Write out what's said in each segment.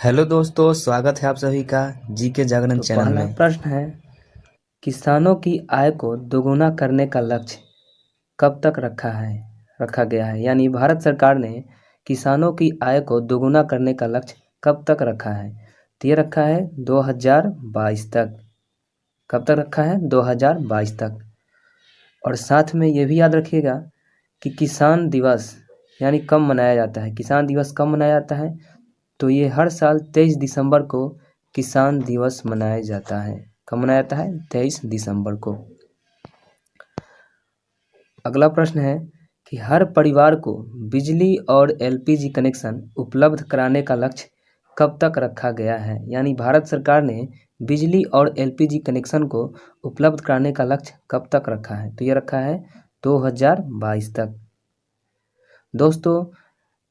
Hello दोस्तों, स्वागत है आप सभी का जीके जागरण चैनल पहला में। प्रश्न है, किसानों की आय को दोगुना करने का लक्ष्य कब तक रखा गया है। यानी भारत सरकार ने किसानों की आय को दोगुना करने का लक्ष्य कब तक रखा है। तो ये रखा है 2022 तक। कब तक रखा है? 2022 तक। और साथ में ये भी याद रखिएगा कि किसान दिवस यानी कब मनाया जाता है। किसान दिवस कब मनाया जाता है? तो ये हर साल 23 दिसंबर को किसान दिवस मनाया जाता है। कब मनाया जाता है? 23 दिसंबर को। अगला प्रश्न है कि हर परिवार को बिजली और एलपीजी कनेक्शन उपलब्ध कराने का लक्ष्य कब तक रखा गया है। यानी भारत सरकार ने बिजली और एलपीजी कनेक्शन को उपलब्ध कराने का लक्ष्य कब तक रखा है। तो ये रखा है 2022 तक। दोस्तों,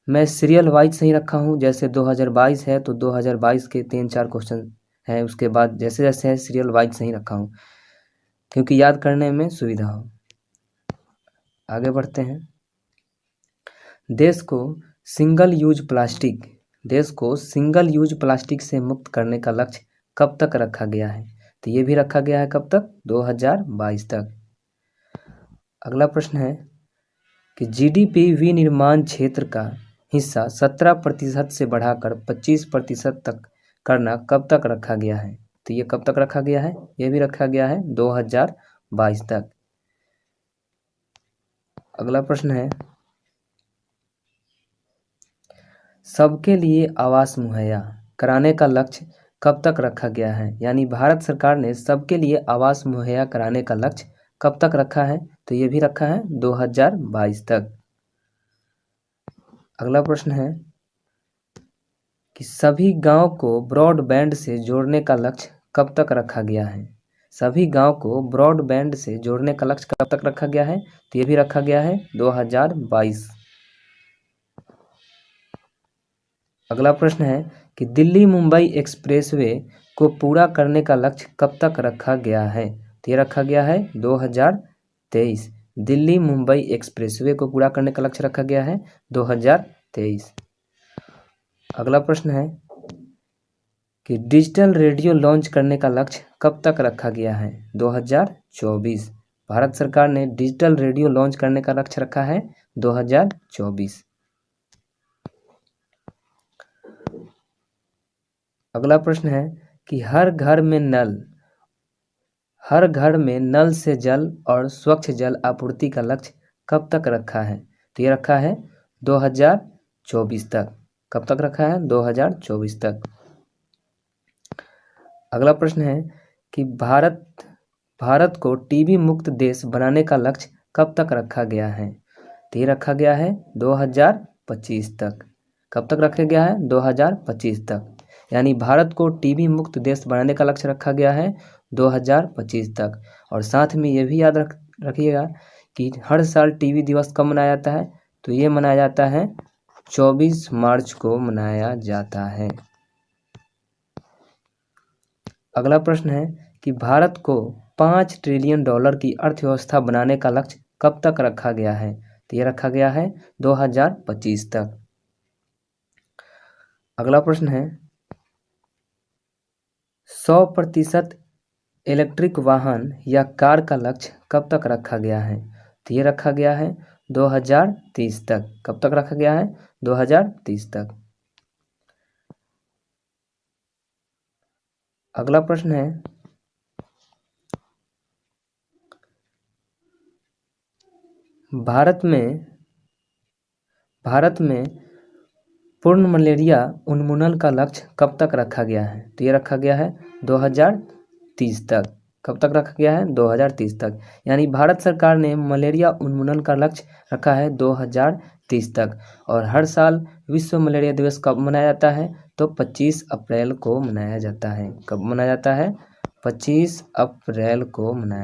मैं सीरियल वाइज नहीं रखा हूँ। जैसे 2022 है तो 2022 के 3-4 क्वेश्चन हैं, उसके बाद जैसे जैसे है सीरियल वाइज नहीं रखा हूँ क्योंकि याद करने में सुविधा हो। आगे बढ़ते हैं। देश को सिंगल यूज प्लास्टिक से मुक्त करने का लक्ष्य कब तक रखा गया है। तो ये भी रखा गया है कब तक? 2022 तक। अगला प्रश्न है कि जीडीपी विनिर्माण क्षेत्र का हिस्सा 17% से बढ़ाकर 25% तक करना कब तक रखा गया है। तो ये कब तक रखा गया है? ये भी रखा गया है 2022 तक। अगला प्रश्न है, सबके लिए आवास मुहैया कराने का लक्ष्य कब तक रखा गया है। यानी भारत सरकार ने सबके लिए आवास मुहैया कराने का लक्ष्य कब तक रखा है। तो ये भी रखा है 2022 तक। अगला प्रश्न है कि सभी गांव को ब्रॉडबैंड से जोड़ने का लक्ष्य कब तक रखा गया है। सभी गांव को ब्रॉडबैंड से जोड़ने का लक्ष्य कब तक रखा गया है। तो ये भी रखा गया है 2022। अगला प्रश्न है कि दिल्ली मुंबई एक्सप्रेसवे को पूरा करने का लक्ष्य कब तक रखा गया है। तो ये रखा गया है 2023। दिल्ली मुंबई एक्सप्रेसवे को पूरा करने का लक्ष्य रखा गया है 2023। अगला प्रश्न है कि डिजिटल रेडियो लॉन्च करने का लक्ष्य कब तक रखा गया है। 2024। भारत सरकार ने डिजिटल रेडियो लॉन्च करने का लक्ष्य रखा है 2024। अगला प्रश्न है कि हर घर में नल से जल और स्वच्छ जल आपूर्ति का लक्ष्य कब तक रखा है। तो ये रखा है 2024 तक। कब तक रखा है? 2024 तक। अगला प्रश्न है कि भारत को टीबी मुक्त देश बनाने का लक्ष्य कब तक रखा गया है। तो ये रखा गया है 2025 तक। कब तक रखा गया है? 2025 तक। यानी भारत को टीबी मुक्त देश बनाने का लक्ष्य रखा गया है 2025 तक। और साथ में ये भी याद रखिएगा कि हर साल टीबी दिवस कब मनाया जाता है। तो ये मनाया जाता है 24 मार्च को मनाया जाता है। अगला प्रश्न है कि भारत को $5 ट्रिलियन की अर्थव्यवस्था बनाने का लक्ष्य कब तक रखा गया है। तो ये रखा गया है 2025 तक। अगला प्रश्न है 100% इलेक्ट्रिक वाहन या कार का लक्ष्य कब तक रखा गया है। तो ये रखा गया है 2030 तक। कब तक रखा गया है? 2030 तक। अगला प्रश्न है भारत में पूर्ण मलेरिया उन्मूलन का लक्ष्य कब तक रखा गया है। तो ये रखा गया है 2030 तक। कब तक रखा गया है? 2030 तक। यानी भारत सरकार ने मलेरिया उन्मूलन का लक्ष्य रखा है 2030 तक। और हर साल विश्व मलेरिया दिवस कब मनाया जाता है? तो 25 अप्रैल को मनाया जाता है। कब मनाया जाता है? 25 अप्रैल को मनाया